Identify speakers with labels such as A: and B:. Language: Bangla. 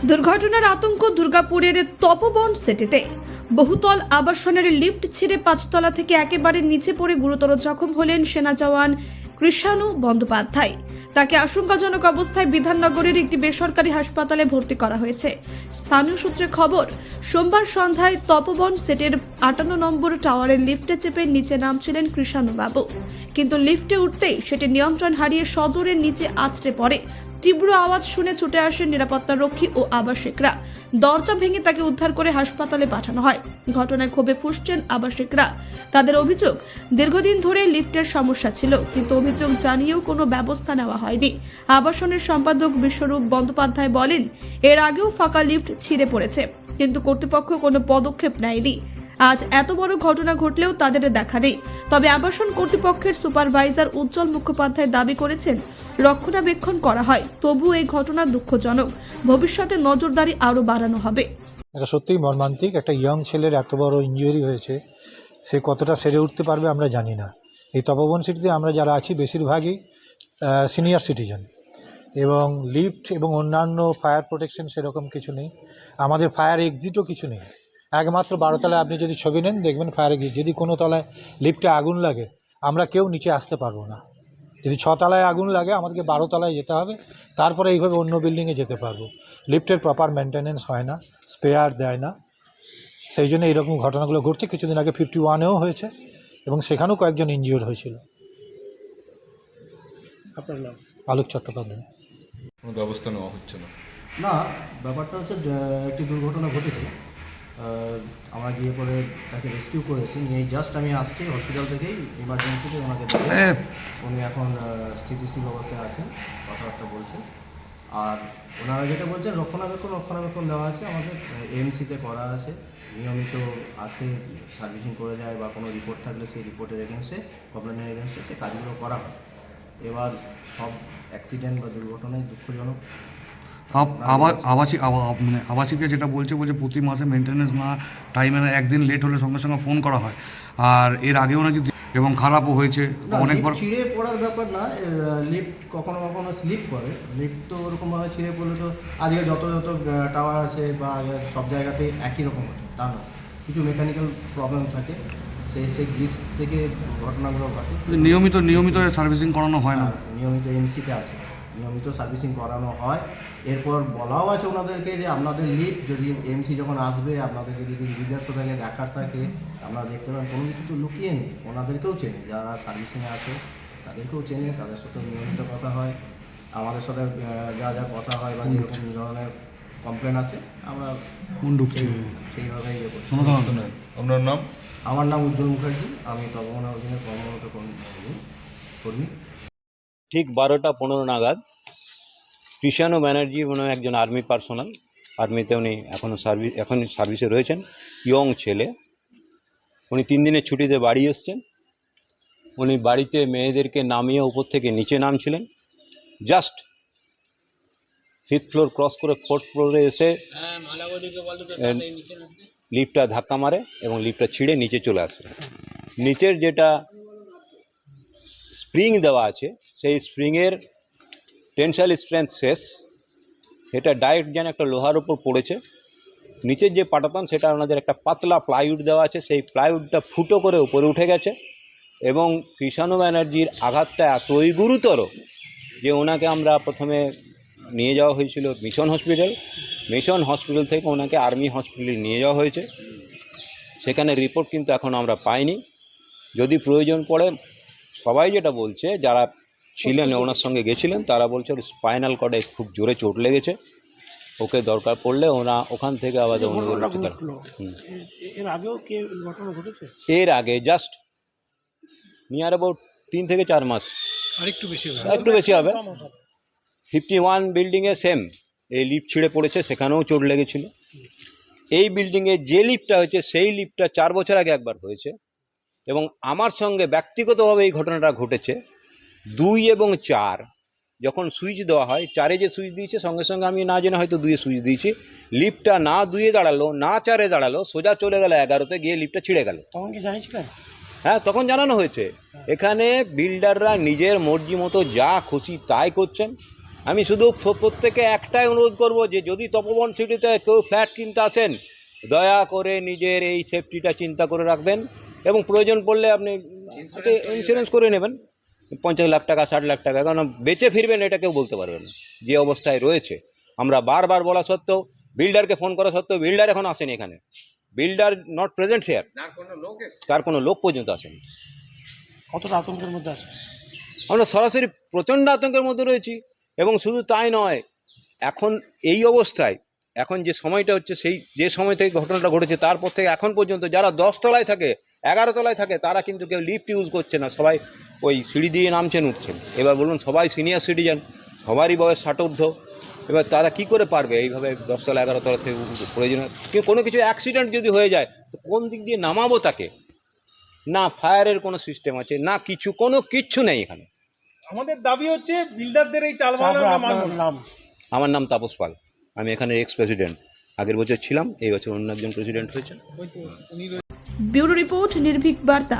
A: দুর্ঘটনার আতঙ্ক দুর্গাপুরের তপবন সিটিতে বহুতল আবাসনের লিফট ছিঁড়ে ৫ তলা থেকে একেবারে নিচে পড়ে গুরুতর জখম হলেন সেনা জওয়ান কৃষাণু বন্দ্যোপাধ্যায়। তাকে আশঙ্কাজনক অবস্থায় বিধাননগরের একটি বেসরকারি হাসপাতালে ভর্তি করা হয়েছে। স্থানীয় সূত্রে খবর, সোমবার সন্ধ্যায় তপবন সেটের ৫৮ নম্বর টাওয়ারের লিফটে চেপে নিচে নামছিলেন কৃষাণু বাবু, কিন্তু লিফটে উঠতেই সেটি নিয়ন্ত্রণ হারিয়ে সজোরে নিচে আছড়ে পড়ে। তীব্র আওয়াজ শুনে ছুটে আসেন নিরাপত্তা রক্ষী ও আবাসিকরা। দরজা ভেঙে তাকে উদ্ধার করে হাসপাতালে পাঠানো হয়। ঘটনায় ক্ষোভে ফুঁসছেন আবাসিকরা। তাদের অভিযোগ, দীর্ঘদিন ধরে লিফটের সমস্যা ছিল, কিন্তু অভিযোগ জানিয়েও কোনো ব্যবস্থা নেওয়া হয়নি। আবাসনের সম্পাদক বিশ্বরূপ বন্দ্যোপাধ্যায় বলেন, এর আগেও ফাঁকা লিফট ছিঁড়ে পড়েছে, কিন্তু কর্তৃপক্ষ কোনো পদক্ষেপ নেয়নি। আজ এত বড় ঘটনা ঘটলেও তাদের দেখা নেই। তবে আবাসন কর্তৃপক্ষের সুপারভাইজার উজ্জ্বল মুখোপাধ্যায় দাবি করেছেন, রক্ষণাবেক্ষণ করা হয়, তবু এই ঘটনা দুঃখজনক। ভবিষ্যতে নজরদারি আরও বাড়ানো হবে।
B: এটা সত্যিই মর্মান্তিক। একটা ইয়ং ছেলের এত বড় ইনজুরি হয়েছে, সে কতটা সেরে উঠতে পারবে আমরা জানি না। এই তপবন সিটিতে আমরা যারা আছি বেশিরভাগই সিনিয়র সিটিজেন, এবং লিফট এবং অন্যান্য ফায়ার প্রোটেকশন সেরকম কিছু নেই। আমাদের ফায়ার এক্সিটও কিছু নেই। একমাত্র 12 তলায় আপনি যদি ছবি নেন দেখবেন ফায়ার এক্সিট। যদি কোনো তলায় লিফটে আগুন লাগে আমরা কেউ নিচে আসতে পারবো না। যদি 6 তলায় আগুন লাগে আমাদেরকে 12 তলায় যেতে হবে, তারপরে এইভাবে অন্য বিল্ডিংয়ে যেতে পারবো। লিফটের প্রপার মেনটেনেন্স হয় না, স্পেয়ার দেয় না, সেই জন্য এইরকম ঘটনাগুলো ঘটছে। কিছুদিন আগে 51-এও হয়েছে এবং সেখানেও কয়েকজন ইনজিওর্ড হয়েছিল।
C: আপনার নাম?
B: আলোক চট্টোপাধ্যায়।
D: কোনো ব্যবস্থা নেওয়া হচ্ছে না?
C: না, ব্যাপারটা হচ্ছে একটি দুর্ঘটনা ঘটেছে। আমরা গিয়ে পরে তাকে রেস্কিউ করেছি, নিয়ে জাস্ট আমি আসছি হসপিটাল থেকেই ইমার্জেন্সিতে ওনাকে দেখে। উনি এখন স্থিতিশীল অবস্থায় আছেন, কথাবার্তা বলছেন। আর ওনারা যেটা বলছেন রক্ষণাবেক্ষণ দেওয়া আছে, আমাদের এমসিতে করা আছে, নিয়মিত আসে, সার্ভিসিং করে যায়, বা কোনো রিপোর্ট থাকলে সেই রিপোর্টের এগেনস্টে, কমপ্লেনের এগেনস্টে সে কাজগুলো করা হয়। এবার সব অ্যাক্সিডেন্ট বা দুর্ঘটনায় দুঃখজনক।
E: আবাসিকে যেটা বলছে প্রতি মাসে মেনটেন্যান্স না, টাইমে না, একদিন লেট হলে সঙ্গে সঙ্গে ফোন করা হয়। আর এর আগেও নাকি এবং খারাপও হয়েছে অনেকবার।
C: ছিঁড়ে পড়ার ব্যাপার না, লিফট কখনো কখনো স্লিপ করে। লিফট তো ওরকমভাবে ছিঁড়ে পড়লে তো আজকে যত টাওয়ার আছে বা সব জায়গাতেই একই রকম আছে তা না, কিছু মেকানিক্যাল প্রবলেম থাকে, সেই গ্রিস থেকে ঘটনাগুলো ঘটে।
E: নিয়মিত সার্ভিসিং করানো হয় না?
C: নিয়মিত এমসিতে আছে, নিয়মিত সার্ভিসিং করানো হয়। এরপর বলাও আছে ওনাদেরকে যে আপনাদের লিফট যদি এমসি যখন আসবে, আপনাদের যদি কিছু জিজ্ঞাসা থাকে, দেখার থাকে, আপনারা দেখতে পারেন, কোনো কিছু তো লুকিয়ে নেই। ওনাদেরকেও চেনে, যারা সার্ভিসিংয়ে আছে তাদেরকেও চেনে, তাদের সাথে নিয়মিত কথা হয়। আমাদের সাথে যা যা কথা হয় বা যেরকম ধরনের কমপ্লেন আছে আমরা সেইভাবে ইয়ে করি।
D: আপনার নাম?
C: আমার নাম উজ্জ্বল মুখার্জি, আমি তপবন হাউজিংয়ের কর্মরত কর্মী।
F: ঠিক 12টা 15 নাগাদ কৃষাণু ব্যানার্জি উনি একজন আর্মি পার্সোনাল, আর্মিতে উনি এখন সার্ভিসে রয়েছেন, ইয়ং ছেলে। উনি 3 দিনের ছুটিতে বাড়ি এসছেন। উনি বাড়িতে মেয়েদেরকে নামিয়ে উপর থেকে নিচে নামছিলেন। জাস্ট 5th ফ্লোর ক্রস করে 4th ফ্লোরে এসে লিফটটা ধাক্কা মারে এবং লিফটটা ছিঁড়ে নিচে চলে আসে। নিচের যেটা স্প্রিং দেওয়া আছে সেই স্প্রিংয়ের টেনসাইল স্ট্রেংথ শেষ, এটা ডাইরেক্ট যেন একটা লোহার উপর পড়েছে। নিচের যে পাটাতন সেটা ওনাদের একটা পাতলা প্লাইউড দেওয়া আছে, সেই প্লাইউডটা ফুটো করে উপরে উঠে গেছে। এবং কৃষাণু ব্যানার্জির আঘাতটা এতই গুরুতর যে ওনাকে আমরা প্রথমে নিয়ে যাওয়া হয়েছিল মিশন হসপিটাল থেকে ওনাকে আর্মি হসপিটালে নিয়ে যাওয়া হয়েছে। সেখানে রিপোর্ট কিন্তু এখন আমরা পাইনি। যদি প্রয়োজন পড়ে, সবাই যেটা বলছে, যারা ছিলেন ওনার সঙ্গে গেছিলেন, তারা বলছে ওর স্পাইনাল কর্ডে খুব জোরে চোট লেগেছে, ওকে দরকার পড়লে ওরা ওখান থেকে আবার এর আগে জাস্ট নিয়ার অ্যাবাউট 3 থেকে 4 মাস, একটু বেশি হবে। 51 বিল্ডিংয়ে সেম এই লিফট ছিঁড়ে পড়েছে, সেখানেও চোট লেগেছিল। এই বিল্ডিংয়ে যে লিফটটা হয়েছে সেই লিফটটা 4 বছর আগে একবার হয়েছে। এবং আমার সঙ্গে ব্যক্তিগতভাবে এই ঘটনাটা ঘটেছে। 2 এবং 4 যখন সুইচ দেওয়া হয়, 4-এ যে সুইচ দিয়েছে সঙ্গে সঙ্গে আমি না জেনে হয়তো 2-এ সুইচ দিয়েছি। লিফটটা না 2-এ দাঁড়ালো, না 4-এ দাঁড়ালো, সোজা চলে গেল 11-তে, গিয়ে লিফটটা ছিঁড়ে গেল।
C: তখন কি জানিয়েছিলেন?
F: হ্যাঁ, তখন জানানো হয়েছে। এখানে বিল্ডাররা নিজের মর্জি মতো যা খুশি তাই করছেন। আমি শুধু প্রত্যেকে একটাই অনুরোধ করব যে যদি তপবন সিটিতে কেউ ফ্ল্যাট কিনতে আসেন দয়া করে নিজের এই সেফটিটা চিন্তা করে রাখবেন এবং প্রয়োজন পড়লে আপনি ইন্স্যুরেন্স করে নেবেন 50 লাখ টাকা 60 লাখ টাকা, কারণ বেঁচে ফিরবেন এটা কেউ বলতে পারবে না যে অবস্থায় রয়েছে। আমরা বারবার বলা সত্ত্বেও, বিল্ডারকে ফোন করা সত্ত্বেও বিল্ডার এখন আসেনি এখানে, বিল্ডার নট প্রেজেন্ট হিয়ার, তার কোনো লোক পর্যন্ত আসেনি।
C: কতটা আতঙ্কের মধ্যে আছে?
F: আমরা সরাসরি প্রচণ্ড আতঙ্কের মধ্যে রয়েছি। এবং শুধু তাই নয়, এখন এই অবস্থায় এখন যে সময়টা হচ্ছে, সেই যে সময় থেকে ঘটনাটা ঘটেছে তারপর থেকে এখন পর্যন্ত যারা 10 তলায় থাকে 11 তলায় থাকে তারা কিন্তু কেউ লিফট ইউজ করছে না, সবাই ওই সিঁড়ি দিয়ে নামছেন উঠছেন। এবার বলুন, সবাই সিনিয়র সিটিজেন, সবারই বয়স 60 ঊর্ধ্ব, এবার তারা কি করে পারবে এইভাবে 10 তলা 11 তলা থেকে প্রয়োজন? কোনো কিছু অ্যাক্সিডেন্ট যদি হয়ে যায় তো কোন দিক দিয়ে নামাবো তাকে? না ফায়ারের কোনো সিস্টেম আছে, না কিছু, কোনো কিচ্ছু নেই এখানে।
G: আমাদের দাবি হচ্ছে বিল্ডারদের এই টালবাহানা নাম।
F: আমার নাম তাপস পাল, আমি এখানে এক্স প্রেসিডেন্ট, আগের বছর ছিলাম, এই বছর অন্য একজন প্রেসিডেন্ট হয়েছে।
A: ব্যুরো রিপোর্ট, নির্ভীক বার্তা।